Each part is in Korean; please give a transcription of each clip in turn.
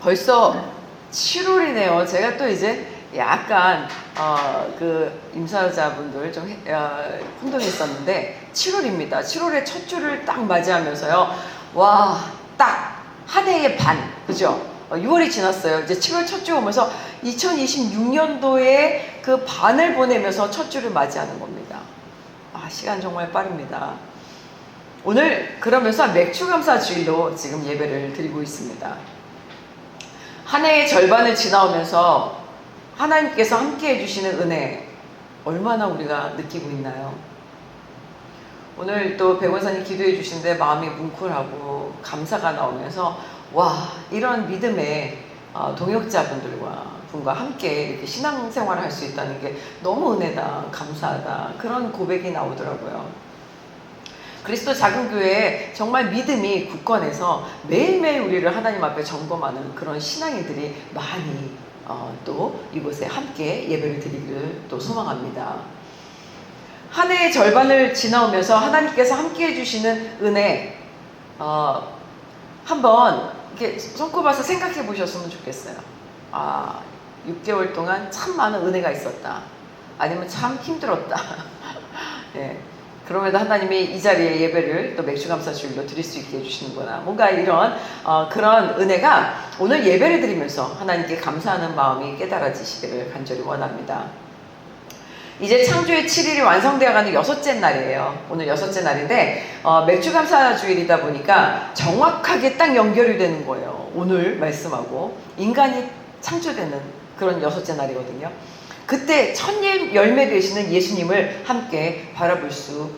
벌써 7월이네요. 제가 또 이제 약간 그 임사자분들 좀 혼동했었는데 7월입니다. 7월의 첫 주를 딱 맞이하면서요. 와, 딱 한 해의 반, 그죠? 6월이 지났어요. 이제 7월 첫 주 오면서 2026년도에 그 반을 보내면서 첫 주를 맞이하는 겁니다. 시간 정말 빠릅니다. 오늘 그러면서 맥주감사 주일로 지금 예배를 드리고 있습니다. 한 해의 절반을 지나오면서 하나님께서 함께 해주시는 은혜 얼마나 우리가 느끼고 있나요? 오늘 또 백원사님 기도해 주시는데 마음이 뭉클하고 감사가 나오면서 와, 이런 믿음의 동역자분들과 함께 이렇게 신앙생활을 할 수 있다는 게 너무 은혜다, 감사하다, 그런 고백이 나오더라고요. 그리스도 작은 교회에 정말 믿음이 굳건해서 매일매일 우리를 하나님 앞에 점검하는 그런 신앙인들이 많이 또 이곳에 함께 예배를 드리기를 또 소망합니다. 한 해의 절반을 지나오면서 하나님께서 함께 해주시는 은혜 한번 이렇게 손꼽아서 생각해 보셨으면 좋겠어요. 6개월 동안 참 많은 은혜가 있었다. 아니면 참 힘들었다. 네. 그럼에도 하나님이 이 자리에 예배를 또 맥주감사 주일로 드릴 수 있게 해주시는구나. 뭔가 이런 그런 은혜가 오늘 예배를 드리면서 하나님께 감사하는 마음이 깨달아지시기를 간절히 원합니다. 이제 창조의 7일이 완성되어가는 6째 날이에요. 오늘 6째 날인데 맥주감사 주일이다 보니까 정확하게 딱 연결이 되는 거예요. 오늘 말씀하고 인간이 창조되는 그런 6째 날이거든요. 그때 첫 열매 되시는 예수님을 함께 바라볼 수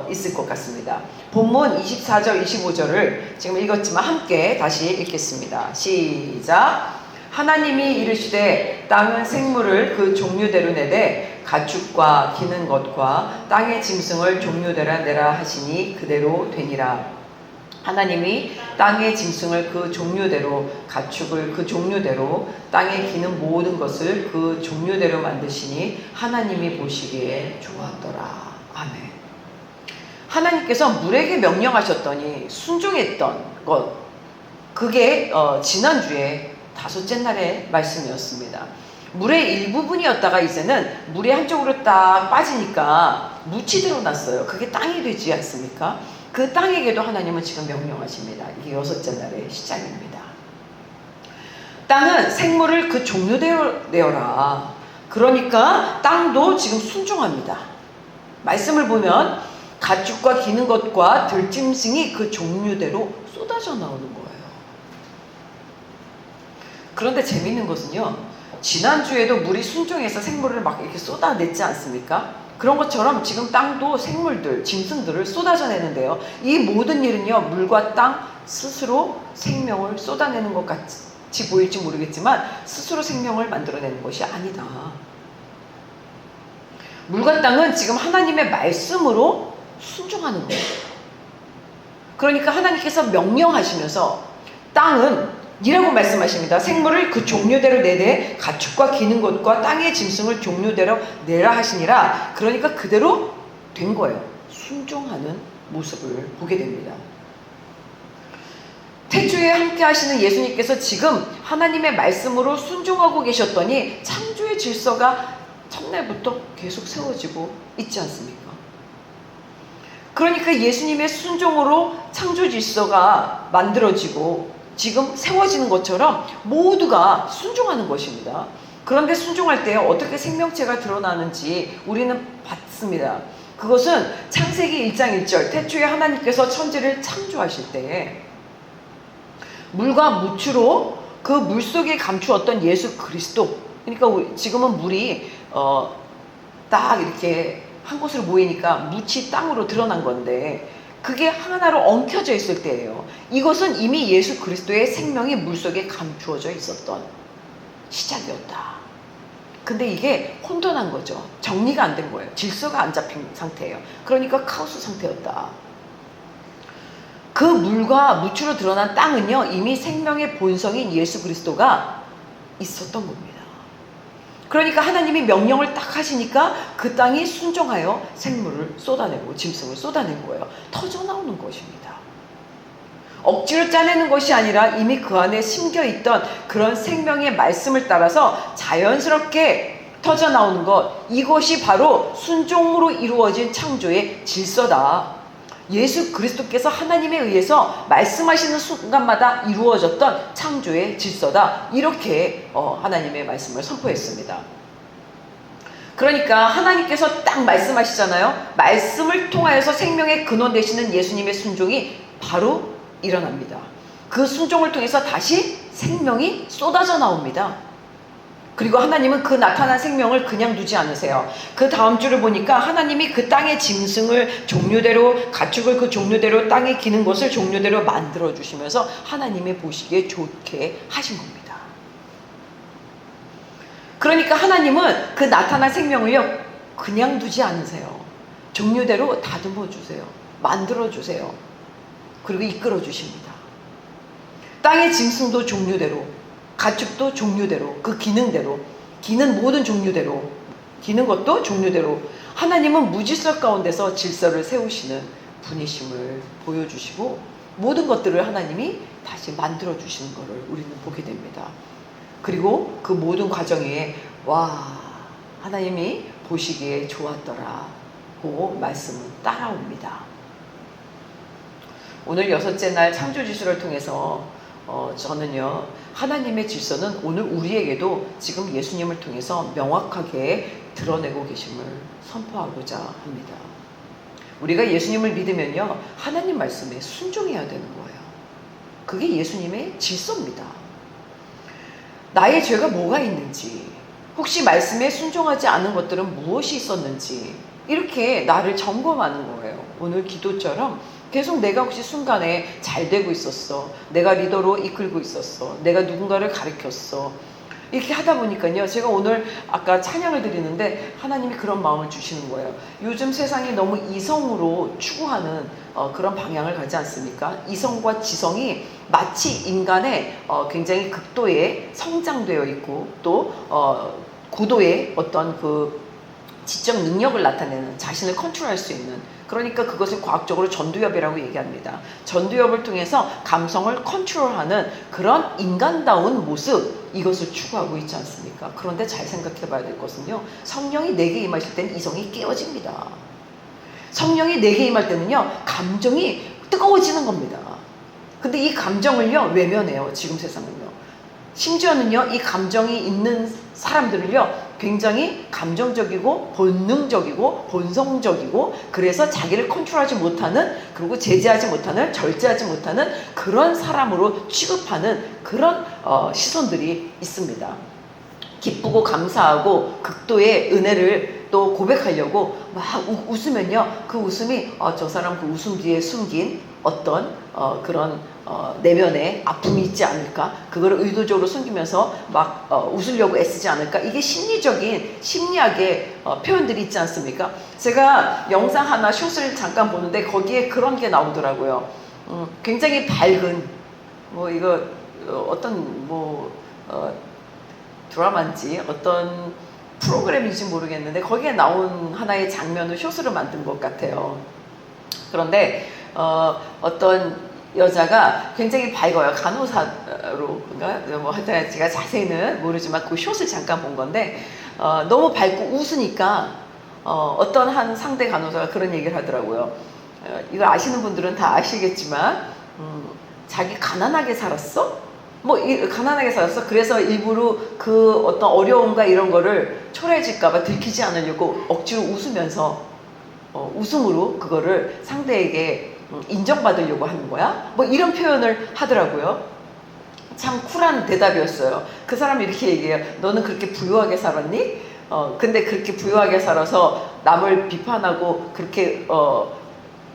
있을 것 같습니다. 본문 24절 25절을 지금 읽었지만 함께 다시 읽겠습니다. 시작. 하나님이 이르시되 땅은 생물을 그 종류대로 내되 가축과 기는 것과 땅의 짐승을 종류대로 내라 하시니 그대로 되니라. 하나님이 땅의 짐승을 그 종류대로, 가축을 그 종류대로, 땅에 기는 모든 것을 그 종류대로 만드시니 하나님이 보시기에 좋았더라. 아멘. 하나님께서 물에게 명령하셨더니 순종했던 것, 그게 지난주에 5째 날의 말씀이었습니다. 물의 일부분이었다가 이제는 물이 한쪽으로 딱 빠지니까 묻히 드러났어요. 그게 땅이 되지 않습니까? 그 땅에게도 하나님은 지금 명령하십니다. 이게 6째 날의 시작입니다. 땅은 생물을 그 종류대로 내어라. 그러니까 땅도 지금 순종합니다. 말씀을 보면 가축과 기는 것과 들짐승이 그 종류대로 쏟아져 나오는 거예요. 그런데 재밌는 것은요, 지난주에도 물이 순종해서 생물을 막 이렇게 쏟아냈지 않습니까? 그런 것처럼 지금 땅도 생물들, 짐승들을 쏟아져내는데요. 이 모든 일은요, 물과 땅 스스로 생명을 쏟아내는 것 같이 보일지 모르겠지만 스스로 생명을 만들어내는 것이 아니다. 물과 땅은 지금 하나님의 말씀으로 순종하는 거예요. 그러니까 하나님께서 명령하시면서 땅은 이라고 말씀하십니다. 생물을 그 종류대로 내되 가축과 기는 것과 땅의 짐승을 종류대로 내라 하시니라. 그러니까 그대로 된 거예요. 순종하는 모습을 보게 됩니다. 태초에 함께 하시는 예수님께서 지금 하나님의 말씀으로 순종하고 계셨더니 창조의 질서가 첫날부터 계속 세워지고 있지 않습니까? 그러니까 예수님의 순종으로 창조 질서가 만들어지고 지금 세워지는 것처럼 모두가 순종하는 것입니다. 그런데 순종할 때 어떻게 생명체가 드러나는지 우리는 봤습니다. 그것은 창세기 1장 1절 태초에 하나님께서 천지를 창조하실 때에 물과 무추로 그 물속에 감추었던 예수 그리스도, 그러니까 지금은 물이 딱 이렇게 한 곳으로 모이니까 묻이 땅으로 드러난 건데 그게 하나로 엉켜져 있을 때예요. 이것은 이미 예수 그리스도의 생명이 물속에 감추어져 있었던 시작이었다. 근데 이게 혼돈한 거죠. 정리가 안 된 거예요. 질서가 안 잡힌 상태예요. 그러니까 카오스 상태였다. 그 물과 무추로 드러난 땅은요, 이미 생명의 본성인 예수 그리스도가 있었던 겁니다. 그러니까 하나님이 명령을 딱 하시니까 그 땅이 순종하여 생물을 쏟아내고 짐승을 쏟아낸 거예요. 터져 나오는 것입니다. 억지로 짜내는 것이 아니라 이미 그 안에 심겨있던 그런 생명의 말씀을 따라서 자연스럽게 터져 나오는 것, 이것이 바로 순종으로 이루어진 창조의 질서다. 예수 그리스도께서 하나님에 의해서 말씀하시는 순간마다 이루어졌던 창조의 질서다. 이렇게 하나님의 말씀을 선포했습니다. 그러니까 하나님께서 딱 말씀하시잖아요. 말씀을 통하여서 생명의 근원 되시는 예수님의 순종이 바로 일어납니다. 그 순종을 통해서 다시 생명이 쏟아져 나옵니다. 그리고 하나님은 그 나타난 생명을 그냥 두지 않으세요. 그 다음 주를 보니까 하나님이 그 땅의 짐승을 종류대로, 가축을 그 종류대로, 땅에 기는 것을 종류대로 만들어 주시면서 하나님의 보시기에 좋게 하신 겁니다. 그러니까 하나님은 그 나타난 생명을요, 그냥 두지 않으세요. 종류대로 다듬어 주세요. 만들어 주세요. 그리고 이끌어 주십니다. 땅의 짐승도 종류대로, 가축도 종류대로, 그 기능대로, 기는 모든 종류대로, 기는 것도 종류대로 하나님은 무질서 가운데서 질서를 세우시는 분이심을 보여주시고 모든 것들을 하나님이 다시 만들어 주시는 것을 우리는 보게 됩니다. 그리고 그 모든 과정에 하나님이 보시기에 좋았더라 고 말씀은 따라옵니다. 오늘 6째 날 창조지수를 통해서 저는요, 하나님의 질서는 오늘 우리에게도 지금 예수님을 통해서 명확하게 드러내고 계심을 선포하고자 합니다. 우리가 예수님을 믿으면요, 하나님 말씀에 순종해야 되는 거예요. 그게 예수님의 질서입니다. 나의 죄가 뭐가 있는지, 혹시 말씀에 순종하지 않은 것들은 무엇이 있었는지 이렇게 나를 점검하는 거예요. 오늘 기도처럼 계속 내가 혹시 순간에 잘 되고 있었어, 내가 리더로 이끌고 있었어, 내가 누군가를 가르쳤어, 이렇게 하다 보니까요, 제가 오늘 아까 찬양을 드리는데 하나님이 그런 마음을 주시는 거예요. 요즘 세상이 너무 이성으로 추구하는 그런 방향을 가지 않습니까? 이성과 지성이 마치 인간의 굉장히 극도의 성장되어 있고 또 고도의 어떤 그 지적 능력을 나타내는, 자신을 컨트롤할 수 있는, 그러니까 그것을 과학적으로 전두엽이라고 얘기합니다. 전두엽을 통해서 감성을 컨트롤하는 그런 인간다운 모습, 이것을 추구하고 있지 않습니까? 그런데 잘 생각해 봐야 될 것은요, 성령이 내게 임하실 때는 이성이 깨어집니다. 성령이 내게 임할 때는요, 감정이 뜨거워지는 겁니다. 근데 이 감정을요, 외면해요, 지금 세상은요. 심지어는요, 이 감정이 있는 사람들을요, 굉장히 감정적이고 본능적이고 본성적이고, 그래서 자기를 컨트롤하지 못하는, 그리고 제재하지 못하는, 절제하지 못하는 그런 사람으로 취급하는 그런 시선들이 있습니다. 기쁘고 감사하고 극도의 은혜를 또 고백하려고 막 웃으면요, 그 웃음이 저 사람 그 웃음 뒤에 숨긴 어떤 그런 내면에 아픔이 있지 않을까, 그거를 의도적으로 숨기면서 막 웃으려고 애쓰지 않을까, 이게 심리학의 표현들이 있지 않습니까? 제가 영상 하나 숏을 잠깐 보는데 거기에 그런 게 나오더라고요. 굉장히 밝은 이거 어떤 드라마인지 어떤 프로그램인지 모르겠는데 거기에 나온 하나의 장면을 숏으로 만든 것 같아요. 그런데 어떤 여자가 굉장히 밝아요. 간호사로, 하여튼 제가 자세히는 모르지만 그 숏을 잠깐 본 건데 너무 밝고 웃으니까 어떤 한 상대 간호사가 그런 얘기를 하더라고요. 이거 아시는 분들은 다 아시겠지만 자기 가난하게 살았어? 가난하게 살았어? 그래서 일부러 그 어떤 어려움과 이런 거를 초라해질까봐 들키지 않으려고 억지로 웃으면서 웃음으로 그거를 상대에게 인정받으려고 하는 거야? 이런 표현을 하더라고요. 참 쿨한 대답이었어요. 그 사람이 이렇게 얘기해요. 너는 그렇게 부유하게 살았니? 근데 그렇게 부유하게 살아서 남을 비판하고 그렇게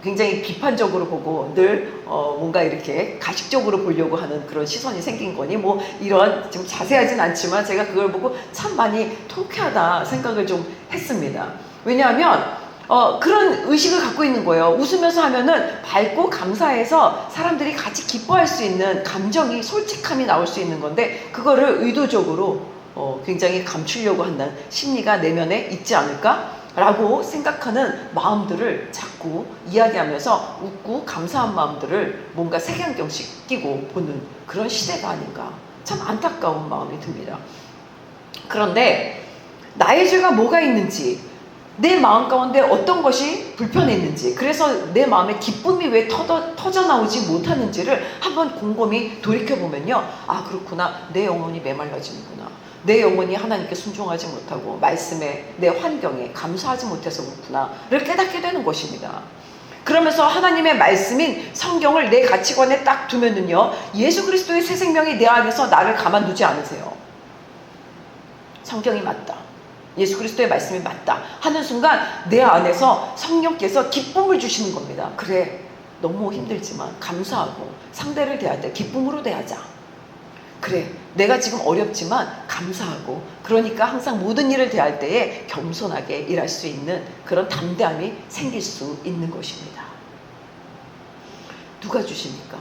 굉장히 비판적으로 보고 늘 뭔가 이렇게 가식적으로 보려고 하는 그런 시선이 생긴 거니? 이런, 지금 자세하진 않지만 제가 그걸 보고 참 많이 통쾌하다 생각을 좀 했습니다. 왜냐하면 그런 의식을 갖고 있는 거예요. 웃으면서 하면은 밝고 감사해서 사람들이 같이 기뻐할 수 있는 감정이, 솔직함이 나올 수 있는 건데, 그거를 의도적으로 굉장히 감추려고 한다는 심리가 내면에 있지 않을까? 라고 생각하는 마음들을 자꾸 이야기하면서 웃고 감사한 마음들을 뭔가 색안경씩 끼고 보는 그런 시대가 아닌가. 참 안타까운 마음이 듭니다. 그런데 나의 죄가 뭐가 있는지, 내 마음 가운데 어떤 것이 불편했는지, 그래서 내 마음에 기쁨이 왜 터져 나오지 못하는지를 한번 곰곰이 돌이켜보면요, 아 그렇구나, 내 영혼이 메말라지는구나, 내 영혼이 하나님께 순종하지 못하고 말씀에, 내 환경에 감사하지 못해서 그렇구나를 깨닫게 되는 것입니다. 그러면서 하나님의 말씀인 성경을 내 가치관에 딱 두면은요, 예수 그리스도의 새 생명이 내 안에서 나를 가만두지 않으세요. 성경이 맞다, 예수 그리스도의 말씀이 맞다 하는 순간 내 안에서 성령께서 기쁨을 주시는 겁니다. 그래, 너무 힘들지만 감사하고 상대를 대할 때 기쁨으로 대하자. 그래, 내가 지금 어렵지만 감사하고, 그러니까 항상 모든 일을 대할 때에 겸손하게 일할 수 있는 그런 담대함이 생길 수 있는 것입니다. 누가 주십니까?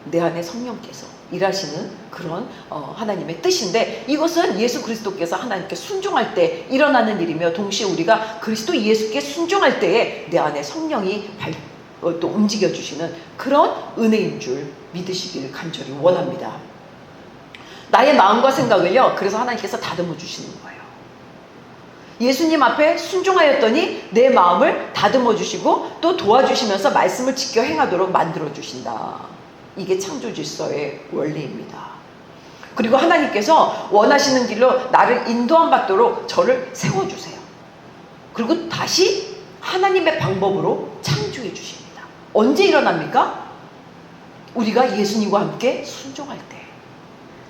내 안에 성령께서 일하시는 그런 하나님의 뜻인데, 이것은 예수 그리스도께서 하나님께 순종할 때 일어나는 일이며, 동시에 우리가 그리스도 예수께 순종할 때에 내 안에 성령이 또 움직여주시는 그런 은혜인 줄 믿으시길 간절히 원합니다. 나의 마음과 생각을요, 그래서 하나님께서 다듬어 주시는 거예요. 예수님 앞에 순종하였더니 내 마음을 다듬어 주시고 또 도와주시면서 말씀을 지켜 행하도록 만들어 주신다. 이게 창조 질서의 원리입니다. 그리고 하나님께서 원하시는 길로 나를 인도함 받도록 저를 세워주세요. 그리고 다시 하나님의 방법으로 창조해 주십니다. 언제 일어납니까? 우리가 예수님과 함께 순종할 때,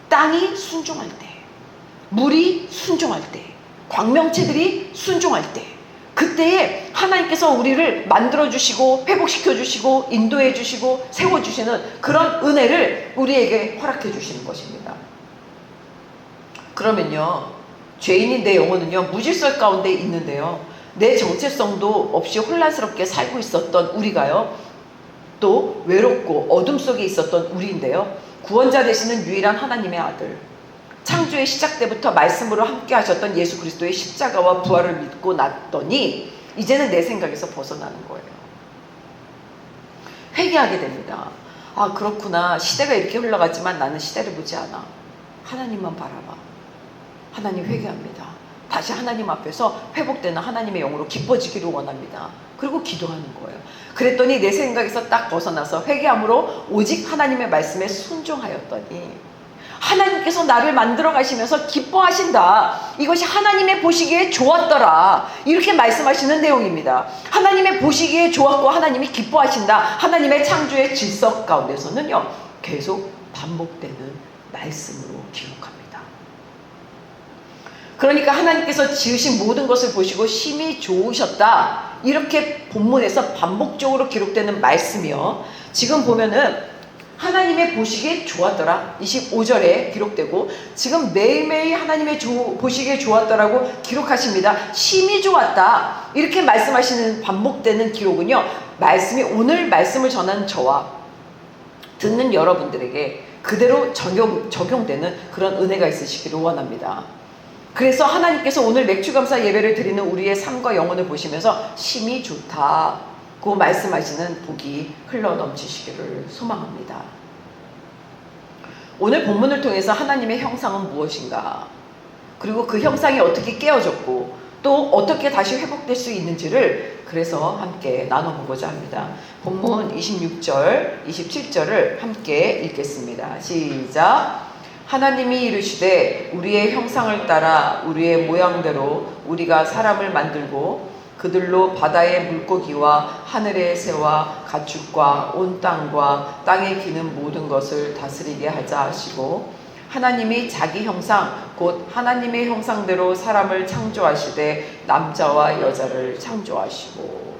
땅이 순종할 때, 물이 순종할 때, 광명체들이 순종할 때, 그때에 하나님께서 우리를 만들어주시고 회복시켜주시고 인도해주시고 세워주시는 그런 은혜를 우리에게 허락해주시는 것입니다. 그러면요, 죄인인 내 영혼은요, 무질서 가운데 있는데요, 내 정체성도 없이 혼란스럽게 살고 있었던 우리가요, 또 외롭고 어둠 속에 있었던 우리인데요, 구원자 되시는 유일한 하나님의 아들, 창조의 시작 때부터 말씀으로 함께 하셨던 예수 그리스도의 십자가와 부활을 믿고 났더니 이제는 내 생각에서 벗어나는 거예요. 회개하게 됩니다. 아 그렇구나, 시대가 이렇게 흘러갔지만 나는 시대를 보지 않아. 하나님만 바라봐. 하나님 회개합니다. 다시 하나님 앞에서 회복되는 하나님의 영으로 기뻐지기를 원합니다. 그리고 기도하는 거예요. 그랬더니 내 생각에서 딱 벗어나서 회개함으로 오직 하나님의 말씀에 순종하였더니 하나님께서 나를 만들어 가시면서 기뻐하신다. 이것이 하나님의 보시기에 좋았더라. 이렇게 말씀하시는 내용입니다. 하나님의 보시기에 좋았고 하나님이 기뻐하신다. 하나님의 창조의 질서 가운데서는요, 계속 반복되는 말씀으로 기록합니다. 그러니까 하나님께서 지으신 모든 것을 보시고 심히 좋으셨다. 이렇게 본문에서 반복적으로 기록되는 말씀이요, 지금 보면은 하나님의 보시기에 좋았더라 25절에 기록되고, 지금 매일매일 하나님의 보시기에 좋았더라고 기록하십니다. 심히 좋았다 이렇게 말씀하시는 반복되는 기록은요, 말씀이, 오늘 말씀을 전하는 저와 듣는 여러분들에게 그대로 적용되는 그런 은혜가 있으시기를 원합니다. 그래서 하나님께서 오늘 맥주감사 예배를 드리는 우리의 삶과 영혼을 보시면서 심히 좋다고 말씀하시는 복이 흘러넘치시기를 소망합니다. 오늘 본문을 통해서 하나님의 형상은 무엇인가, 그리고 그 형상이 어떻게 깨어졌고 또 어떻게 다시 회복될 수 있는지를 그래서 함께 나눠보고자 합니다. 본문 26절, 27절을 함께 읽겠습니다. 시작. 하나님이 이르시되 우리의 형상을 따라 우리의 모양대로 우리가 사람을 만들고 그들로 바다의 물고기와 하늘의 새와 가축과 온 땅과 땅에 기는 모든 것을 다스리게 하자 하시고, 하나님이 자기 형상 곧 하나님의 형상대로 사람을 창조하시되 남자와 여자를 창조하시고.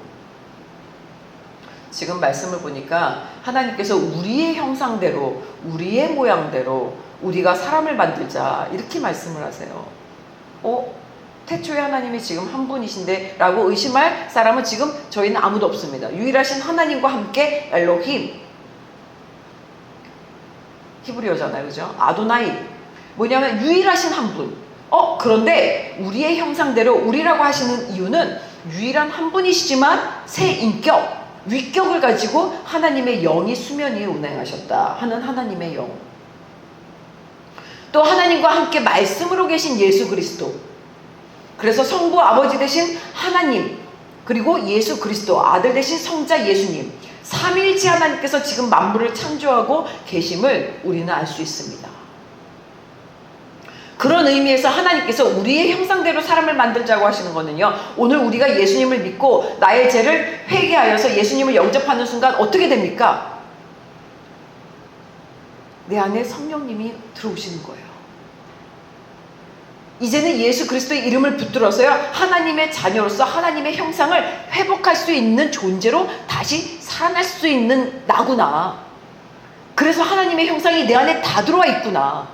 지금 말씀을 보니까 하나님께서 우리의 형상대로 우리의 모양대로 우리가 사람을 만들자 이렇게 말씀을 하세요. 태초에 하나님이 지금 한 분이신데 라고 의심할 사람은 지금 저희는 아무도 없습니다. 유일하신 하나님과 함께 엘로힘, 히브리어잖아요, 그죠? 아도나이, 뭐냐면 유일하신 한 분. 그런데 우리의 형상대로 우리라고 하시는 이유는 유일한 한 분이시지만 새 인격, 위격을 가지고 하나님의 영이 수면 위에 운행하셨다 하는 하나님의 영. 또 하나님과 함께 말씀으로 계신 예수 그리스도. 그래서 성부 아버지 되신 하나님, 그리고 예수 그리스도 아들 되신 성자 예수님, 삼위일체 하나님께서 지금 만물을 창조하고 계심을 우리는 알 수 있습니다. 그런 의미에서 하나님께서 우리의 형상대로 사람을 만들자고 하시는 거는요, 오늘 우리가 예수님을 믿고 나의 죄를 회개하여서 예수님을 영접하는 순간 어떻게 됩니까? 내 안에 성령님이 들어오시는 거예요. 이제는 예수 그리스도의 이름을 붙들어서요, 하나님의 자녀로서 하나님의 형상을 회복할 수 있는 존재로 다시 살아날 수 있는 나구나. 그래서 하나님의 형상이 내 안에 다 들어와 있구나.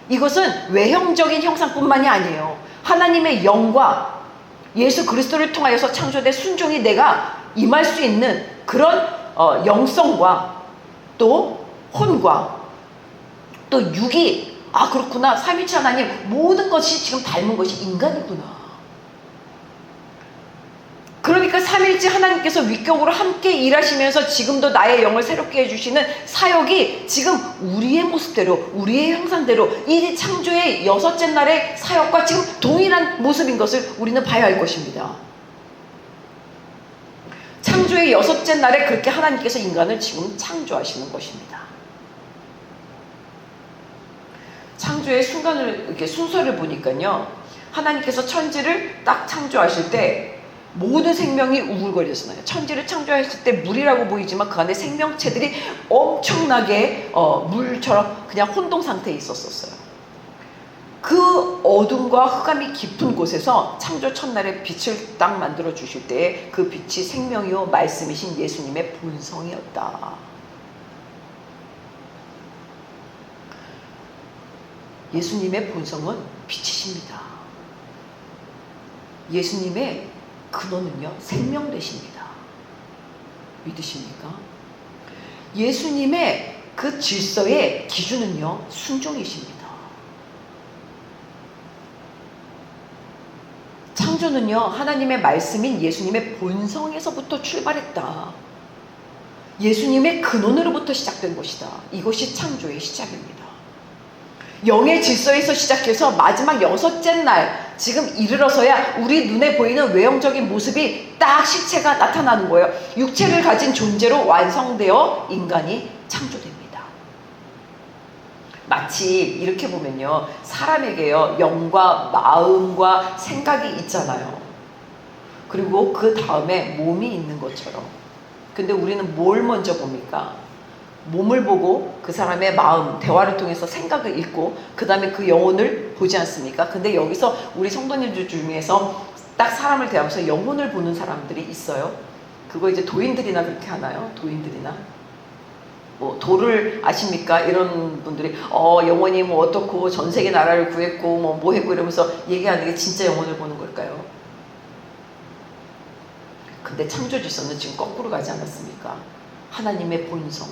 이것은 외형적인 형상뿐만이 아니에요. 하나님의 영과 예수 그리스도를 통하여서 창조된 순종이 내가 임할 수 있는 그런 영성과 또 혼과 또 육이, 아 그렇구나, 삼위일체 하나님 모든 것이 지금 닮은 것이 인간이구나. 그러니까 삼위일체 하나님께서 위격으로 함께 일하시면서 지금도 나의 영을 새롭게 해주시는 사역이 지금 우리의 모습대로, 우리의 형상대로 이 창조의 여섯째 날의 사역과 지금 동일한 모습인 것을 우리는 봐야 할 것입니다. 창조의 여섯째 날에 그렇게 하나님께서 인간을 지금 창조하시는 것입니다. 창조의 순간을, 이렇게 순서를 보니까요, 하나님께서 천지를 딱 창조하실 때 모든 생명이 우글거렸어요. 천지를 창조했을 때 물이라고 보이지만 그 안에 생명체들이 엄청나게 물처럼 그냥 혼동 상태에 있었어요. 그 어둠과 흑암이 깊은 곳에서 창조 첫날에 빛을 딱 만들어 주실 때 그 빛이 생명이요 말씀이신 예수님의 본성이었다. 예수님의 본성은 빛이십니다. 예수님의 근원은요, 생명 되십니다. 믿으십니까? 예수님의 그 질서의 기준은요, 순종이십니다. 창조는요, 하나님의 말씀인 예수님의 본성에서부터 출발했다. 예수님의 근원으로부터 시작된 것이다. 이것이 창조의 시작입니다. 영의 질서에서 시작해서 마지막 여섯째 날 지금 이르러서야 우리 눈에 보이는 외형적인 모습이 딱 실체가 나타나는 거예요. 육체를 가진 존재로 완성되어 인간이 창조됩니다. 마치 이렇게 보면요, 사람에게요, 영과 마음과 생각이 있잖아요. 그리고 그 다음에 몸이 있는 것처럼. 근데 우리는 뭘 먼저 봅니까? 몸을 보고 그 사람의 마음, 대화를 통해서 생각을 읽고 그 다음에 그 영혼을 보지 않습니까? 근데 여기서 우리 성도님들 중에서 딱 사람을 대하면서 영혼을 보는 사람들이 있어요. 그거 이제 도인들이나 그렇게 하나요? 도인들이나? 뭐 도를 아십니까? 이런 분들이 영혼이 뭐 어떻고 전 세계 나라를 구했고 뭐 했고 이러면서 얘기하는 게 진짜 영혼을 보는 걸까요? 근데 창조 질서는 지금 거꾸로 가지 않았습니까? 하나님의 본성,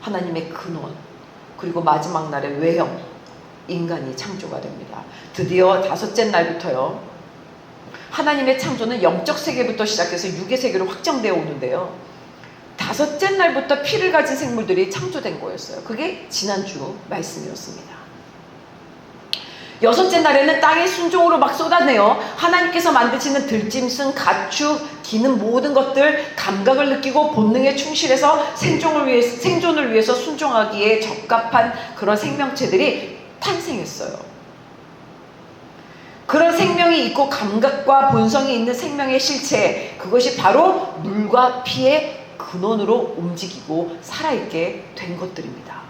하나님의 근원, 그리고 마지막 날의 외형, 인간이 창조가 됩니다. 드디어 다섯째 날부터요, 하나님의 창조는 영적 세계부터 시작해서 육의 세계로 확정되어 오는데요, 다섯째 날부터 피를 가진 생물들이 창조된 거였어요. 그게 지난주 말씀이었습니다. 여섯째 날에는 땅의 순종으로 막 쏟아내요. 하나님께서 만드시는 들짐승, 가축, 기는 모든 것들, 감각을 느끼고 본능에 충실해서 생존을 위해서 순종하기에 적합한 그런 생명체들이 탄생했어요. 그런 생명이 있고 감각과 본성이 있는 생명의 실체, 그것이 바로 물과 피의 근원으로 움직이고 살아있게 된 것들입니다.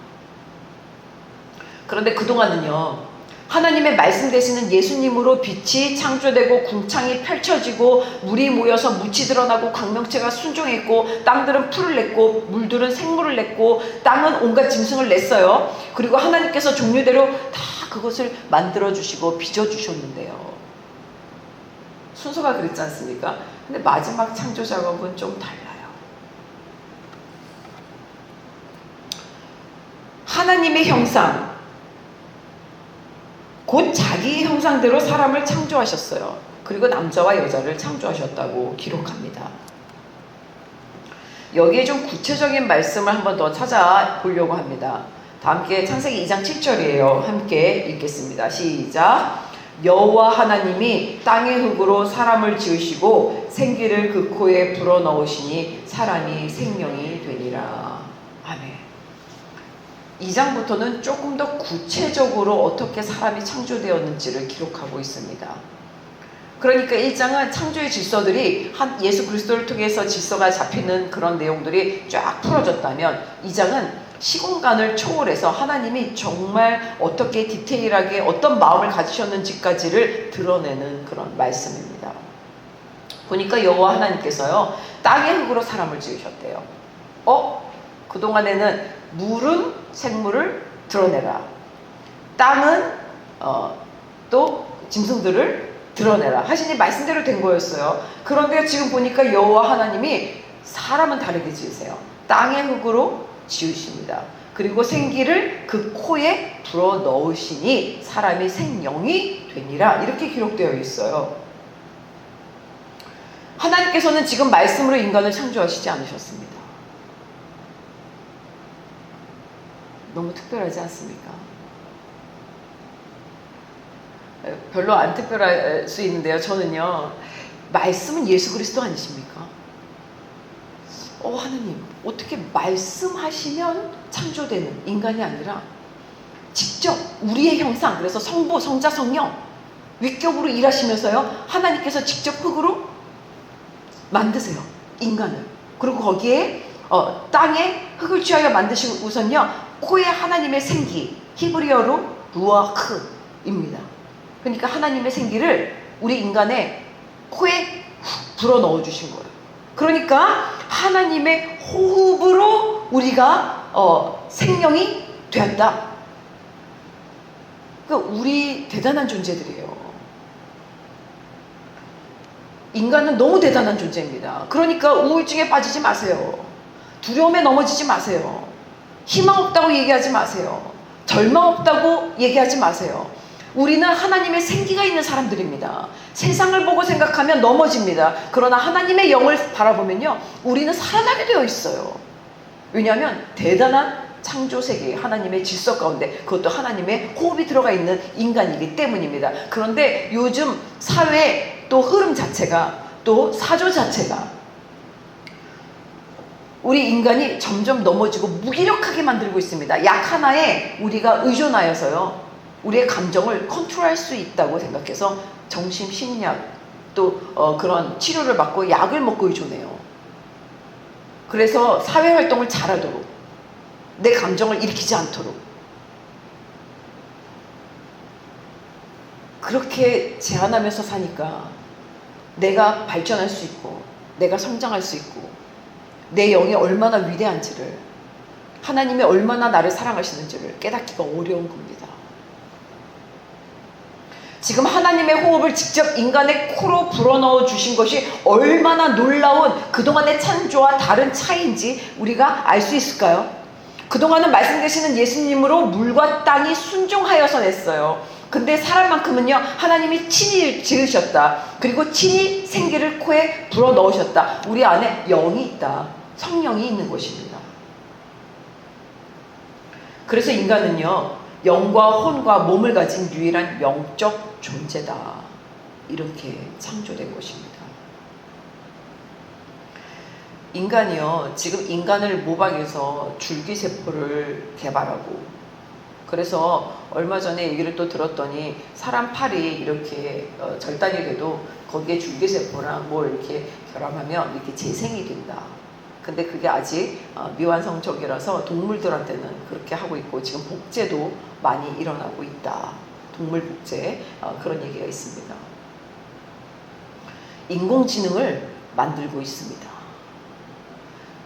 그런데 그동안은요, 하나님의 말씀 되시는 예수님으로 빛이 창조되고 궁창이 펼쳐지고 물이 모여서 묻이 드러나고 광명체가 순종했고 땅들은 풀을 냈고 물들은 생물을 냈고 땅은 온갖 짐승을 냈어요. 그리고 하나님께서 종류대로 다 그것을 만들어주시고 빚어주셨는데요, 순서가 그랬지 않습니까? 근데 마지막 창조 작업은 좀 달라요. 하나님의 형상, 곧 자기의 형상대로 사람을 창조하셨어요. 그리고 남자와 여자를 창조하셨다고 기록합니다. 여기에 좀 구체적인 말씀을 한번 더 찾아보려고 합니다. 다 함께 창세기 2장 7절이에요. 함께 읽겠습니다. 시작. 여호와 하나님이 땅의 흙으로 사람을 지으시고 생기를 그 코에 불어넣으시니 사람이 생명이 되니라. 아멘. 2장부터는 조금 더 구체적으로 어떻게 사람이 창조되었는지를 기록하고 있습니다. 그러니까 1장은 창조의 질서들이 한 예수 그리스도를 통해서 질서가 잡히는 그런 내용들이 쫙 풀어졌다면 2장은 시공간을 초월해서 하나님이 정말 어떻게 디테일하게 어떤 마음을 가지셨는지까지를 드러내는 그런 말씀입니다. 보니까 여호와 하나님께서요, 땅의 흙으로 사람을 지으셨대요. 그동안에는 물은 생물을 드러내라. 땅은 또 짐승들을 드러내라 하시니 말씀대로 된 거였어요. 그런데 지금 보니까 여호와 하나님이 사람은 다르게 지으세요. 땅의 흙으로 지으십니다. 그리고 생기를 그 코에 불어 넣으시니 사람이 생명이 되니라. 이렇게 기록되어 있어요. 하나님께서는 지금 말씀으로 인간을 창조하시지 않으셨습니다. 너무 특별하지 않습니까? 별로 안 특별할 수 있는데요. 저는요, 말씀은 예수 그리스도 아니십니까? 하나님, 어떻게 말씀하시면 창조되는 인간이 아니라 직접 우리의 형상, 그래서 성부, 성자, 성령 위격으로 일하시면서요, 하나님께서 직접 흙으로 만드세요, 인간을. 그리고 거기에 땅에 흙을 취하여 만드시고선요, 코에 하나님의 생기, 히브리어로 루아흐입니다. 그러니까 하나님의 생기를 우리 인간의 코에 불어 넣어 주신 거예요. 그러니까 하나님의 호흡으로 우리가 생명이 되었다. 그러니까 우리 대단한 존재들이에요. 인간은 너무 대단한 존재입니다. 그러니까 우울증에 빠지지 마세요. 두려움에 넘어지지 마세요. 희망 없다고 얘기하지 마세요. 절망 없다고 얘기하지 마세요. 우리는 하나님의 생기가 있는 사람들입니다. 세상을 보고 생각하면 넘어집니다. 그러나 하나님의 영을 바라보면요, 우리는 살아나게 되어 있어요. 왜냐하면 대단한 창조세계, 하나님의 질서 가운데 그것도 하나님의 호흡이 들어가 있는 인간이기 때문입니다. 그런데 요즘 사회 또 흐름 자체가, 또 사조 자체가 우리 인간이 점점 넘어지고 무기력하게 만들고 있습니다. 약 하나에 우리가 의존하여서요, 우리의 감정을 컨트롤할 수 있다고 생각해서 정신, 심리학 또 그런 치료를 받고 약을 먹고 의존해요. 그래서 사회활동을 잘하도록, 내 감정을 일으키지 않도록 그렇게 제한하면서 사니까 내가 발전할 수 있고 내가 성장할 수 있고 내 영이 얼마나 위대한지를, 하나님이 얼마나 나를 사랑하시는지를 깨닫기가 어려운 겁니다. 지금 하나님의 호흡을 직접 인간의 코로 불어넣어 주신 것이 얼마나 놀라운 그동안의 창조와 다른 차이인지 우리가 알 수 있을까요? 그동안은 말씀되시는 예수님으로 물과 땅이 순종하여서 냈어요. 근데 사람만큼은요, 하나님이 친히 지으셨다. 그리고 친히 생기를 코에 불어넣으셨다. 우리 안에 영이 있다. 성령이 있는 것입니다. 그래서 인간은요, 영과 혼과 몸을 가진 유일한 영적 존재다. 이렇게 창조된 것입니다. 인간이요, 지금 인간을 모방해서 줄기세포를 개발하고, 그래서 얼마 전에 얘기를 또 들었더니 사람 팔이 이렇게 절단이 돼도 거기에 줄기세포랑 뭘 이렇게 결합하면 이렇게 재생이 된다. 근데 그게 아직 미완성적이라서 동물들한테는 그렇게 하고 있고, 지금 복제도 많이 일어나고 있다. 동물 복제, 그런 얘기가 있습니다. 인공지능을 만들고 있습니다.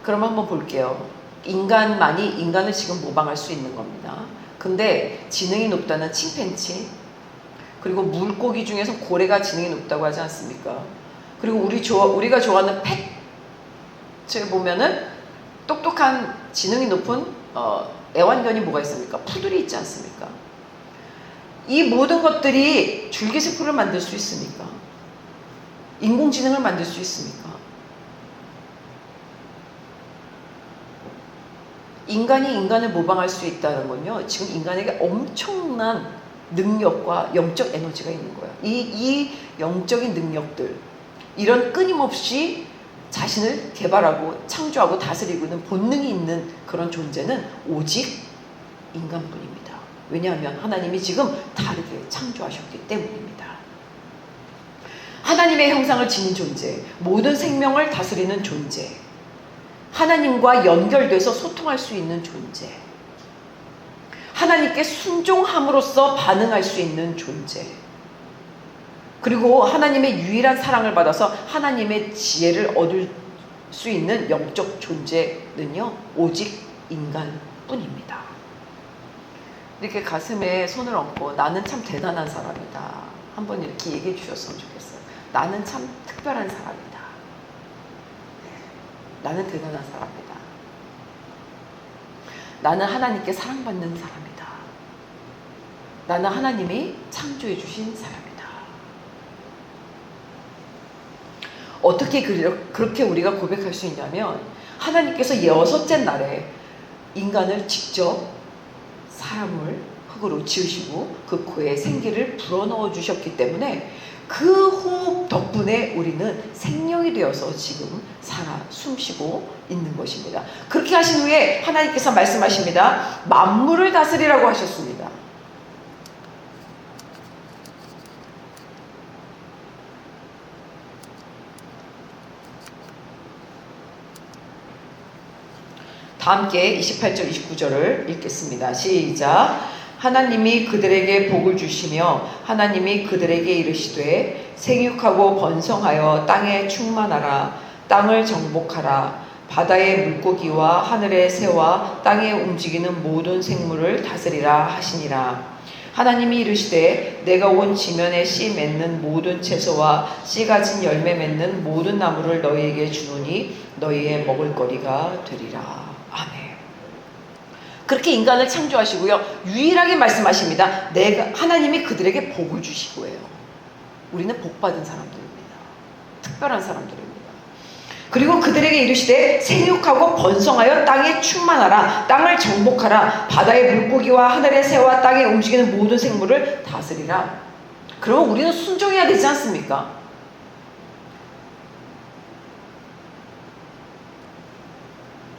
그럼 한번 볼게요. 인간만이 인간을 지금 모방할 수 있는 겁니다. 근데 지능이 높다는 침팬지, 그리고 물고기 중에서 고래가 지능이 높다고 하지 않습니까? 그리고 우리가 좋아하는 펫을 보면은 똑똑한 지능이 높은 애완견이 뭐가 있습니까? 푸들이 있지 않습니까? 이 모든 것들이 줄기세포를 만들 수 있습니까? 인공지능을 만들 수 있습니까? 인간이 인간을 모방할 수 있다는 건요, 지금 인간에게 엄청난 능력과 영적 에너지가 있는 거예요. 이 영적인 능력들, 이런 끊임없이 자신을 개발하고 창조하고 다스리고 있는 본능이 있는 그런 존재는 오직 인간뿐입니다. 왜냐하면 하나님이 지금 다르게 창조하셨기 때문입니다. 하나님의 형상을 지닌 존재, 모든 생명을 다스리는 존재, 하나님과 연결돼서 소통할 수 있는 존재, 하나님께 순종함으로써 반응할 수 있는 존재, 그리고 하나님의 유일한 사랑을 받아서 하나님의 지혜를 얻을 수 있는 영적 존재는요, 오직 인간뿐입니다. 이렇게 가슴에 손을 얹고 나는 참 대단한 사람이다, 한번 이렇게 얘기해 주셨으면 좋겠어요. 나는 참 특별한 사람이다. 나는 대단한 사람이다. 나는 하나님께 사랑받는 사람이다. 나는 하나님이 창조해 주신 사람이다. 어떻게 그렇게 우리가 고백할 수 있냐면, 하나님께서 여섯째 날에 인간을 직접 사람을 흙으로 지으시고 그 코에 생기를 불어넣어 주셨기 때문에 그 호흡 덕분에 우리는 생명이 되어서 지금 살아 숨쉬고 있는 것입니다. 그렇게 하신 후에 하나님께서 말씀하십니다. 만물을 다스리라고 하셨습니다. 다 함께 28절 29절을 읽겠습니다. 시작. 하나님이 그들에게 복을 주시며 하나님이 그들에게 이르시되 생육하고 번성하여 땅에 충만하라. 땅을 정복하라. 바다의 물고기와 하늘의 새와 땅에 움직이는 모든 생물을 다스리라 하시니라. 하나님이 이르시되 내가 온 지면에 씨 맺는 모든 채소와 씨 가진 열매 맺는 모든 나무를 너희에게 주노니 너희의 먹을거리가 되리라. 아멘. 그렇게 인간을 창조하시고요, 유일하게 말씀하십니다. 하나님이 그들에게 복을 주시고 해요. 우리는 복받은 사람들입니다. 특별한 사람들입니다. 그리고 그들에게 이르시되 생육하고 번성하여 땅에 충만하라. 땅을 정복하라. 바다의 물고기와 하늘의 새와 땅에 움직이는 모든 생물을 다스리라. 그러면 우리는 순종해야 되지 않습니까?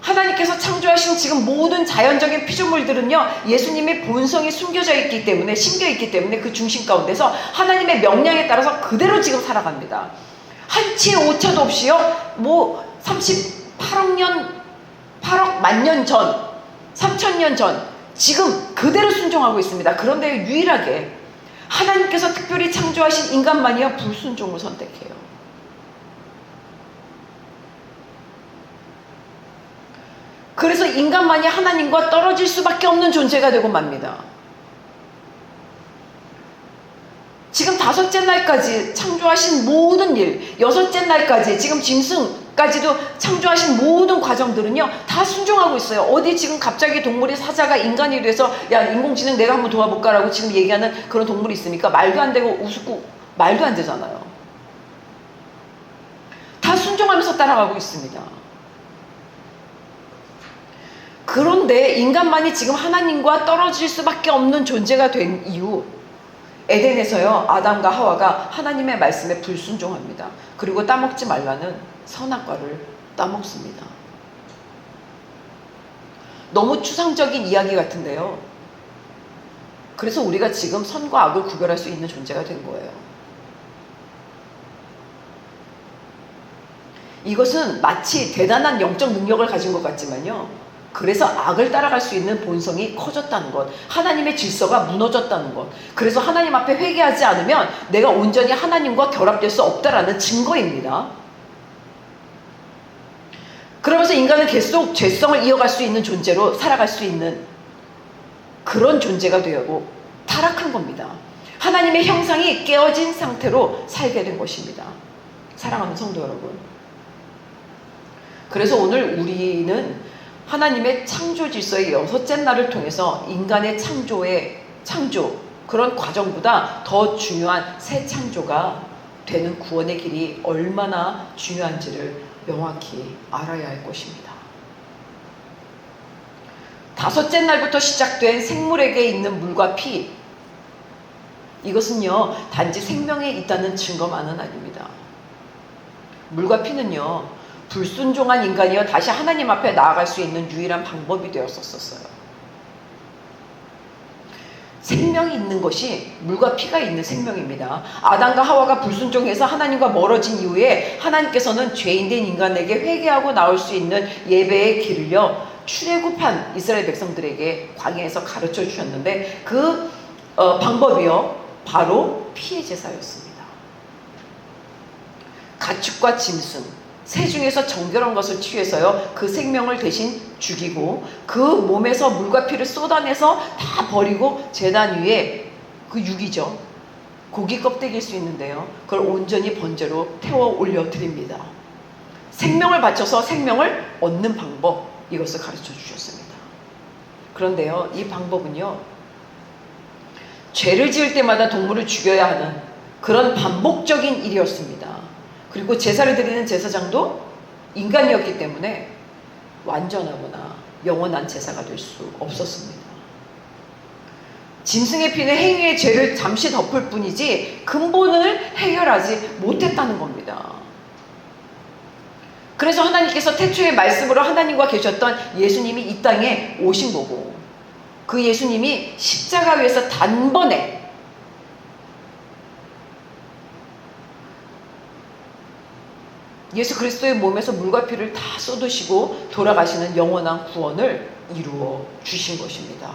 하나님께서 창조하신 지금 모든 자연적인 피조물들은요, 예수님의 본성이 숨겨져 있기 때문에, 심겨 있기 때문에 그 중심 가운데서 하나님의 명령에 따라서 그대로 지금 살아갑니다. 한치의 오차도 없이요, 38억 년, 8억 만년 전, 3,000년 전, 지금 그대로 순종하고 있습니다. 그런데 유일하게 하나님께서 특별히 창조하신 인간만이요, 불순종을 선택해요. 그래서 인간만이 하나님과 떨어질 수밖에 없는 존재가 되고 맙니다. 지금 5째 날까지 창조하신 모든 일, 6째 날까지 지금 짐승까지도 창조하신 모든 과정들은요, 다 순종하고 있어요. 어디 지금 갑자기 동물이 사자가 인간이 돼서 야, 인공지능 내가 한번 도와볼까라고 지금 얘기하는 그런 동물이 있습니까? 말도 안 되고 우습고 말도 안 되잖아요. 다 순종하면서 따라가고 있습니다. 그런데 인간만이 지금 하나님과 떨어질 수밖에 없는 존재가 된 이유, 에덴에서요, 아담과 하와가 하나님의 말씀에 불순종합니다. 그리고 따먹지 말라는 선악과를 따먹습니다. 너무 추상적인 이야기 같은데요, 그래서 우리가 지금 선과 악을 구별할 수 있는 존재가 된 거예요. 이것은 마치 대단한 영적 능력을 가진 것 같지만요, 그래서 악을 따라갈 수 있는 본성이 커졌다는 것, 하나님의 질서가 무너졌다는 것, 그래서 하나님 앞에 회개하지 않으면 내가 온전히 하나님과 결합될 수 없다라는 증거입니다. 그러면서 인간은 계속 죄성을 이어갈 수 있는 존재로 살아갈 수 있는 그런 존재가 되고 타락한 겁니다. 하나님의 형상이 깨어진 상태로 살게 된 것입니다. 사랑하는 성도 여러분, 그래서 오늘 우리는 하나님의 창조 질서의 6째 날을 통해서 인간의 창조, 그런 과정보다 더 중요한 새 창조가 되는 구원의 길이 얼마나 중요한지를 명확히 알아야 할 것입니다. 다섯째 날부터 시작된 생물에게 있는 물과 피, 이것은요 단지 생명에 있다는 증거만은 아닙니다. 물과 피는요 불순종한 인간이여 다시 하나님 앞에 나아갈 수 있는 유일한 방법이 되었었어요. 생명이 있는 것이 물과 피가 있는 생명입니다. 아담과 하와가 불순종해서 하나님과 멀어진 이후에 하나님께서는 죄인된 인간에게 회개하고 나올 수 있는 예배의 길을요 출애굽한 이스라엘 백성들에게 광야에서 가르쳐 주셨는데 그 방법이요 바로 피의 제사였습니다. 가축과 짐승, 새 중에서 정결한 것을 취해서요 그 생명을 대신 죽이고 그 몸에서 물과 피를 쏟아내서 다 버리고 제단 위에 그 육이죠 고기 껍데기일 수 있는데요 그걸 온전히 번제로 태워 올려 드립니다. 생명을 바쳐서 생명을 얻는 방법, 이것을 가르쳐 주셨습니다. 그런데요 이 방법은요 죄를 지을 때마다 동물을 죽여야 하는 그런 반복적인 일이었습니다. 그리고 제사를 드리는 제사장도 인간이었기 때문에 완전하거나 영원한 제사가 될 수 없었습니다. 짐승의 피는 행위의 죄를 잠시 덮을 뿐이지 근본을 해결하지 못했다는 겁니다. 그래서 하나님께서 태초의 말씀으로 하나님과 계셨던 예수님이 이 땅에 오신 거고 그 예수님이 십자가 위에서 단번에 예수 그리스도의 몸에서 물과 피를 다 쏟으시고 돌아가시는 영원한 구원을 이루어 주신 것입니다.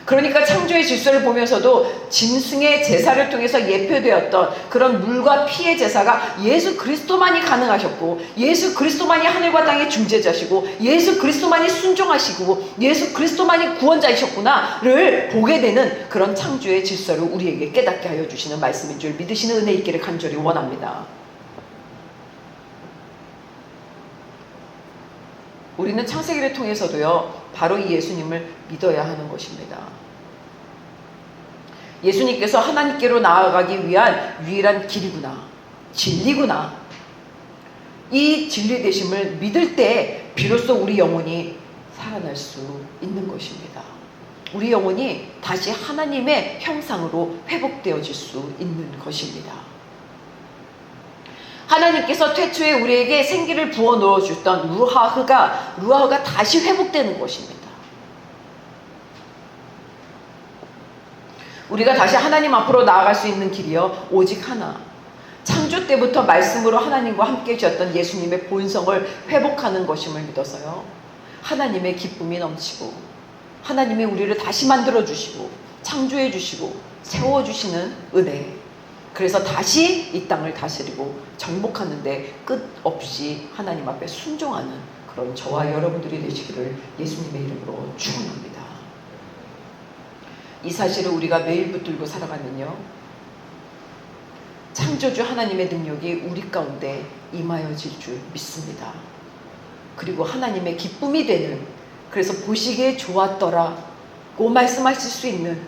그러니까 창조의 질서를 보면서도 짐승의 제사를 통해서 예표되었던 그런 물과 피의 제사가 예수 그리스도만이 가능하셨고 예수 그리스도만이 하늘과 땅의 중재자시고 예수 그리스도만이 순종하시고 예수 그리스도만이 구원자이셨구나를 보게 되는 그런 창조의 질서를 우리에게 깨닫게 하여 주시는 말씀인 줄 믿으시는 은혜 있기를 간절히 원합니다. 우리는 창세기를 통해서도요 바로 이 예수님을 믿어야 하는 것입니다. 예수님께서 하나님께로 나아가기 위한 유일한 길이구나, 진리구나, 이 진리 되심을 믿을 때 비로소 우리 영혼이 살아날 수 있는 것입니다. 우리 영혼이 다시 하나님의 형상으로 회복되어질 수 있는 것입니다. 하나님께서 태초에 우리에게 생기를 부어 넣어주셨던 루아흐가 다시 회복되는 것입니다. 우리가 다시 하나님 앞으로 나아갈 수 있는 길이요 오직 하나, 창조 때부터 말씀으로 하나님과 함께 해주셨던 예수님의 본성을 회복하는 것임을 믿어서요 하나님의 기쁨이 넘치고 하나님이 우리를 다시 만들어 주시고 창조해 주시고 세워 주시는 은혜, 그래서 다시 이 땅을 다스리고 정복하는데 끝없이 하나님 앞에 순종하는 그런 저와 여러분들이 되시기를 예수님의 이름으로 축원합니다. 이 사실을 우리가 매일 붙들고 살아가면요 창조주 하나님의 능력이 우리 가운데 임하여질 줄 믿습니다. 그리고 하나님의 기쁨이 되는, 그래서 보시기에 좋았더라고 말씀하실 수 있는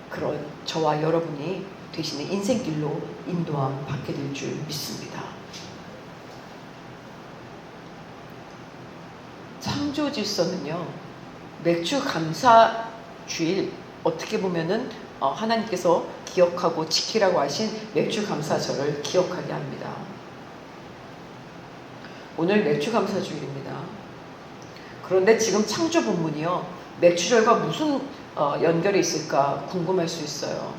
그런 저와 여러분이 되시는 인생길로 인도함 받게 될 줄 믿습니다. 창조 질서는요 맥주 감사 주일, 어떻게 보면은 하나님께서 기억하고 지키라고 하신 맥주 감사절을 기억하게 합니다. 오늘 맥주 감사 주일입니다. 그런데 지금 창조 본문이요 맥주절과 무슨 연결이 있을까 궁금할 수 있어요.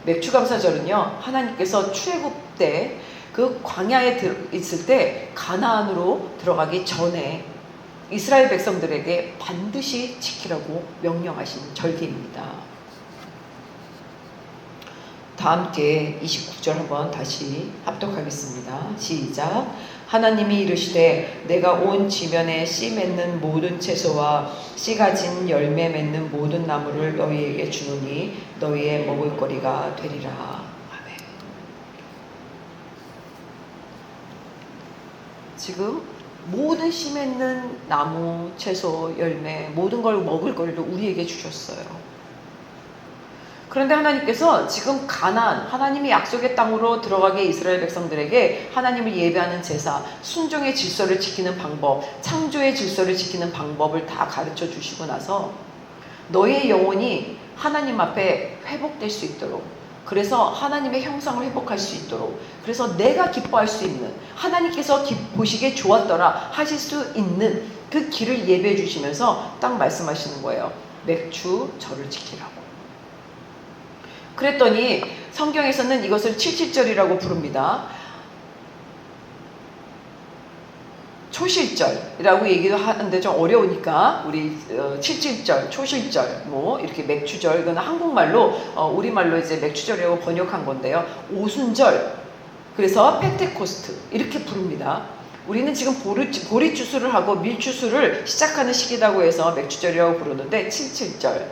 맥주 감사절은요 하나님께서 출애굽 때 그 광야에 있을 때 가나안으로 들어가기 전에 이스라엘 백성들에게 반드시 지키라고 명령하신 절기입니다. 다 함께 29절 한번 다시 합독하겠습니다. 시작. 하나님이 이르시되 내가 온 지면에 씨 맺는 모든 채소와 씨 가진 열매 맺는 모든 나무를 너희에게 주노니 너희의 먹을거리가 되리라. 아멘. 지금 모든 씨 맺는 나무, 채소, 열매, 모든 걸 먹을 거리를 우리에게 주셨어요. 그런데 하나님께서 지금 가나안, 하나님이 약속의 땅으로 들어가게 이스라엘 백성들에게 하나님을 예배하는 제사, 순종의 질서를 지키는 방법, 창조의 질서를 지키는 방법을 다 가르쳐 주시고 나서 너의 영혼이 하나님 앞에 회복될 수 있도록, 그래서 하나님의 형상을 회복할 수 있도록, 그래서 내가 기뻐할 수 있는, 하나님께서 보시기에 좋았더라 하실 수 있는 그 길을 예배해 주시면서 딱 말씀하시는 거예요. 맥주 절을 지키라고. 그랬더니 성경에서는 이것을 칠칠절이라고 부릅니다. 초실절이라고 얘기도 하는데 좀 어려우니까 우리 칠칠절, 초실절, 뭐 이렇게 맥주절, 이건 한국말로 우리말로 이제 맥주절이라고 번역한 건데요. 오순절, 그래서 펜테코스트 이렇게 부릅니다. 우리는 지금 보리추수를 하고 밀추수를 시작하는 시기라고 해서 맥주절이라고 부르는데 칠칠절,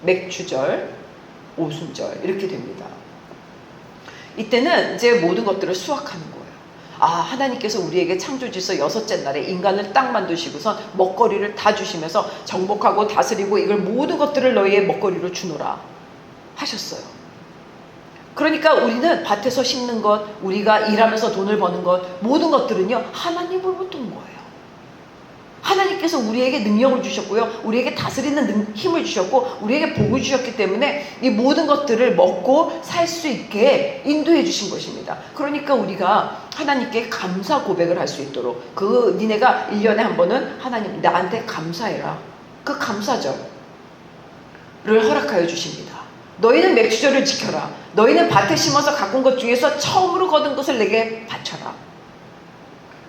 맥주절, 오순절 이렇게 됩니다. 이때는 이제 모든 것들을 수확하는 거예요. 하나님께서 우리에게 창조지서 6째 날에 인간을 딱 만드시고선 먹거리를 다 주시면서 정복하고 다스리고 이걸 모든 것들을 너희의 먹거리로 주노라 하셨어요. 그러니까 우리는 밭에서 심는 것, 우리가 일하면서 돈을 버는 것, 모든 것들은요 하나님으로부터 온 거예요. 하나님께서 우리에게 능력을 주셨고요, 우리에게 다스리는 힘을 주셨고, 우리에게 복을 주셨기 때문에 이 모든 것들을 먹고 살 수 있게 인도해 주신 것입니다. 그러니까 우리가 하나님께 감사 고백을 할 수 있도록, 니네가 1년에 한 번은 하나님 나한테 감사해라, 그 감사절을 허락하여 주십니다. 너희는 맥주절을 지켜라. 너희는 밭에 심어서 가꾼 것 중에서 처음으로 거둔 것을 내게 바쳐라.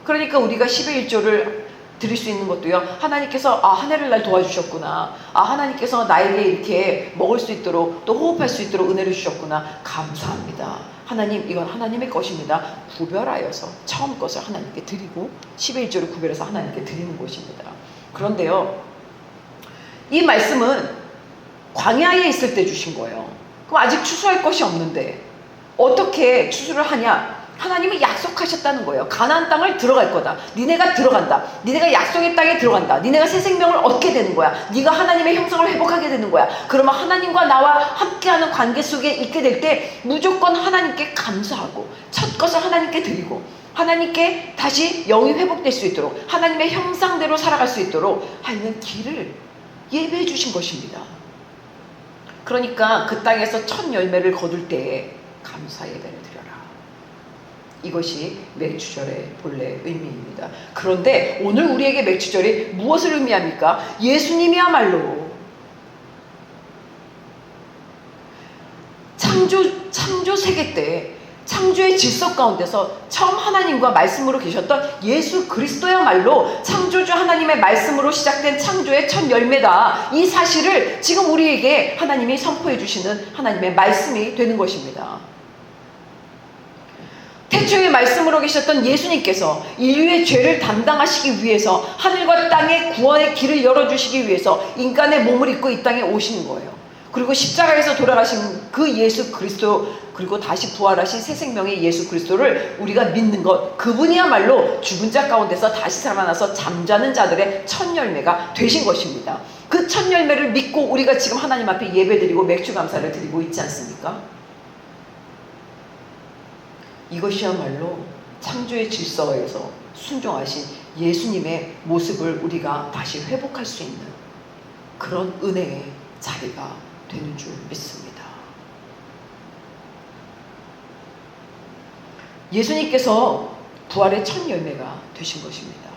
그러니까 우리가 10의 1조를 드릴 수 있는 것도요, 하나님께서 한 해를 날 도와주셨구나, 하나님께서 나에게 이렇게 먹을 수 있도록 또 호흡할 수 있도록 은혜를 주셨구나, 감사합니다. 하나님, 이건 하나님의 것입니다. 구별하여서 처음 것을 하나님께 드리고 10의 1조를 구별해서 하나님께 드리는 것입니다. 그런데요, 이 말씀은 광야에 있을 때 주신 거예요. 그럼 아직 추수할 것이 없는데 어떻게 추수를 하냐? 하나님이 약속하셨다는 거예요. 가나안 땅을 들어갈 거다. 니네가 들어간다. 니네가 약속의 땅에 들어간다. 니네가 새 생명을 얻게 되는 거야. 네가 하나님의 형상을 회복하게 되는 거야. 그러면 하나님과 나와 함께하는 관계 속에 있게 될 때 무조건 하나님께 감사하고 첫 것을 하나님께 드리고 하나님께 다시 영이 회복될 수 있도록 하나님의 형상대로 살아갈 수 있도록 하는 길을 예배해 주신 것입니다. 그러니까 그 땅에서 첫 열매를 거둘 때에 감사 예배를 드려라. 이것이 맥주절의 본래 의미입니다. 그런데 오늘 우리에게 맥주절이 무엇을 의미합니까? 예수님이야말로 창조 세계 때 창조의 질서 가운데서 처음 하나님과 말씀으로 계셨던 예수 그리스도야말로 창조주 하나님의 말씀으로 시작된 창조의 첫 열매다. 이 사실을 지금 우리에게 하나님이 선포해 주시는 하나님의 말씀이 되는 것입니다. 태초에 말씀으로 계셨던 예수님께서 인류의 죄를 담당하시기 위해서 하늘과 땅의 구원의 길을 열어주시기 위해서 인간의 몸을 입고 이 땅에 오시는 거예요. 그리고 십자가에서 돌아가신 그 예수 그리스도, 그리고 다시 부활하신 새 생명의 예수 그리스도를 우리가 믿는 것, 그분이야말로 죽은 자 가운데서 다시 살아나서 잠자는 자들의 첫 열매가 되신 것입니다. 그 첫 열매를 믿고 우리가 지금 하나님 앞에 예배드리고 맥주 감사를 드리고 있지 않습니까? 이것이야말로 창조의 질서에서 순종하신 예수님의 모습을 우리가 다시 회복할 수 있는 그런 은혜의 자리가 되는 줄 믿습니다. 예수님께서 부활의 첫 열매가 되신 것입니다.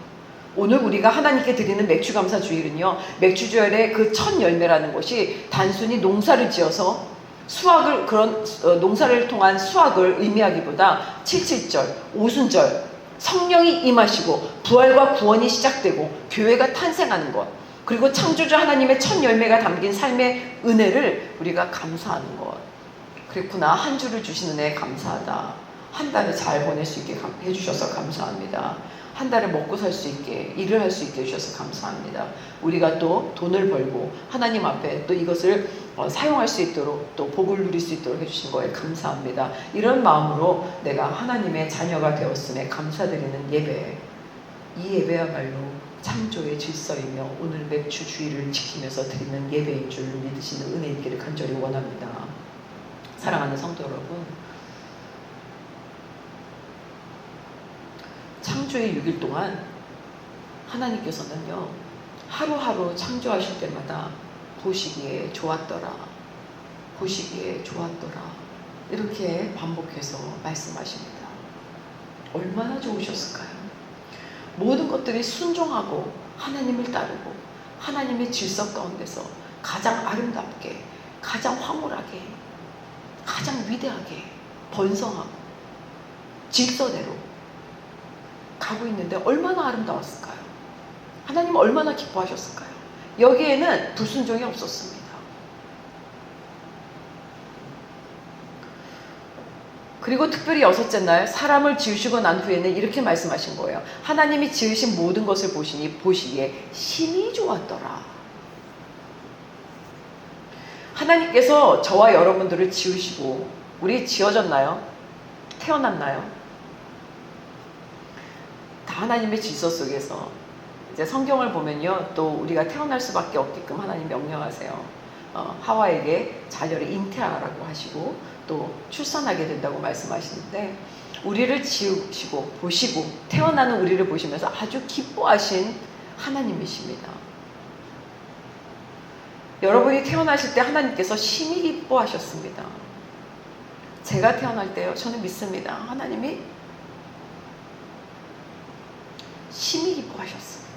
오늘 우리가 하나님께 드리는 맥주감사 주일은요, 맥주절의 그 첫 열매라는 것이 단순히 농사를 지어서 수확을, 그런 농사를 통한 수확을 의미하기보다 칠칠절, 오순절, 성령이 임하시고 부활과 구원이 시작되고 교회가 탄생하는 것, 그리고 창조주 하나님의 첫 열매가 담긴 삶의 은혜를 우리가 감사하는 것. 그랬구나, 한 주를 주신 은혜에 감사하다. 한 달을 잘 보낼 수 있게 해주셔서 감사합니다. 한 달에 먹고 살 수 있게, 일을 할 수 있게 해주셔서 감사합니다. 우리가 또 돈을 벌고 하나님 앞에 또 이것을 사용할 수 있도록, 또 복을 누릴 수 있도록 해주신 거에 감사합니다. 이런 마음으로 내가 하나님의 자녀가 되었음에 감사드리는 예배, 이 예배야말로 창조의 질서이며 오늘 맥주 주일을 지키면서 드리는 예배인 줄 믿으시는 은혜 있기를 간절히 원합니다. 사랑하는 성도 여러분, 창조의 6일 동안 하나님께서는요, 하루하루 창조하실 때마다 보시기에 좋았더라, 보시기에 좋았더라, 이렇게 반복해서 말씀하십니다. 얼마나 좋으셨을까요? 모든 것들이 순종하고 하나님을 따르고 하나님의 질서 가운데서 가장 아름답게, 가장 황홀하게, 가장 위대하게 번성하고 질서대로 가고 있는데 얼마나 아름다웠을까요? 하나님 얼마나 기뻐하셨을까요? 여기에는 불순종이 없었습니다. 그리고 특별히 여섯째 날 사람을 지으시고 난 후에는 이렇게 말씀하신 거예요. 하나님이 지으신 모든 것을 보시니 보시기에 심히 좋았더라. 하나님께서 저와 여러분들을 지으시고, 우리 지어졌나요? 태어났나요? 다 하나님의 질서 속에서. 이제 성경을 보면요, 또 우리가 태어날 수밖에 없게끔 하나님 명령하세요. 하와에게 자녀를 잉태하라고 하시고 또 출산하게 된다고 말씀하시는데, 우리를 지으시고 보시고 태어나는 우리를 보시면서 아주 기뻐하신 하나님이십니다. 여러분이 태어나실 때 하나님께서 심히 기뻐하셨습니다. 제가 태어날 때요, 저는 믿습니다. 하나님이 심히 기뻐하셨습니다.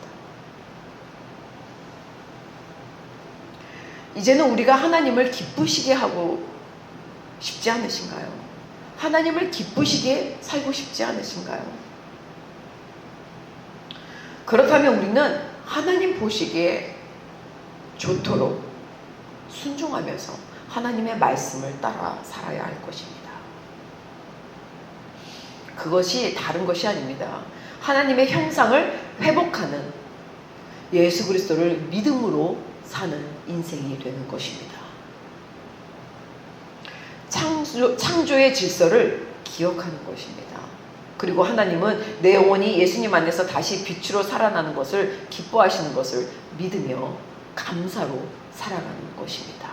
이제는 우리가 하나님을 기쁘시게 하고 싶지 않으신가요? 하나님을 기쁘시게 살고 싶지 않으신가요? 그렇다면 우리는 하나님 보시기에 좋도록 순종하면서 하나님의 말씀을 따라 살아야 할 것입니다. 그것이 다른 것이 아닙니다. 하나님의 형상을 회복하는 예수 그리스도를 믿음으로 사는 인생이 되는 것입니다. 창조의 질서를 기억하는 것입니다. 그리고 하나님은 내 영혼이 예수님 안에서 다시 빛으로 살아나는 것을 기뻐하시는 것을 믿으며 감사로 살아가는 것입니다.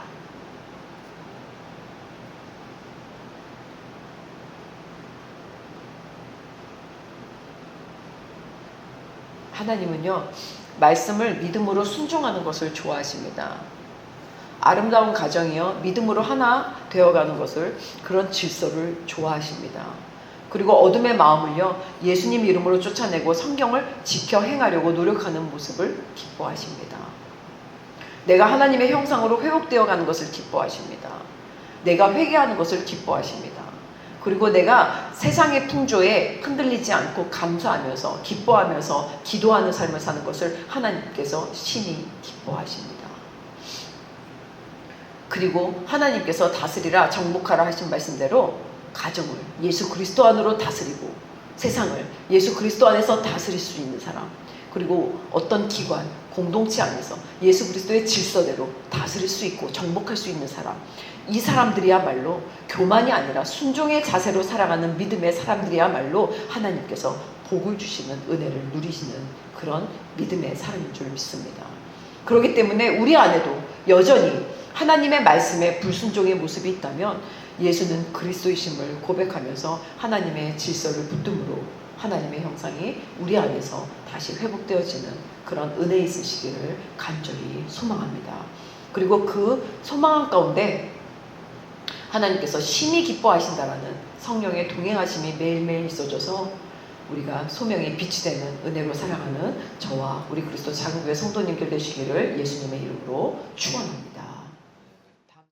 하나님은요, 말씀을 믿음으로 순종하는 것을 좋아하십니다. 아름다운 가정이요, 믿음으로 하나 되어가는 것을, 그런 질서를 좋아하십니다. 그리고 어둠의 마음을요, 예수님 이름으로 쫓아내고 성경을 지켜 행하려고 노력하는 모습을 기뻐하십니다. 내가 하나님의 형상으로 회복되어가는 것을 기뻐하십니다. 내가 회개하는 것을 기뻐하십니다. 그리고 내가 세상의 풍조에 흔들리지 않고 감사하면서 기뻐하면서 기도하는 삶을 사는 것을 하나님께서 심히 기뻐하십니다. 그리고 하나님께서 다스리라 정복하라 하신 말씀대로 가정을 예수 그리스도 안으로 다스리고 세상을 예수 그리스도 안에서 다스릴 수 있는 사람, 그리고 어떤 기관, 공동체 안에서 예수 그리스도의 질서대로 다스릴 수 있고 정복할 수 있는 사람, 이 사람들이야말로 교만이 아니라 순종의 자세로 살아가는 믿음의 사람들이야말로 하나님께서 복을 주시는, 은혜를 누리시는 그런 믿음의 사람인 줄 믿습니다. 그렇기 때문에 우리 안에도 여전히 하나님의 말씀에 불순종의 모습이 있다면 예수는 그리스도이심을 고백하면서 하나님의 질서를 붙듦으로 하나님의 형상이 우리 안에서 다시 회복되어지는 그런 은혜 있으시기를 간절히 소망합니다. 그리고 그 소망한 가운데 하나님께서 심히 기뻐하신다라는 성령의 동행하심이 매일매일 있어져서 우리가 소명의 빛이 되는 은혜로 살아가는 저와 우리 그리스도 자국의 성도님들 되시기를 예수님의 이름으로 축원합니다.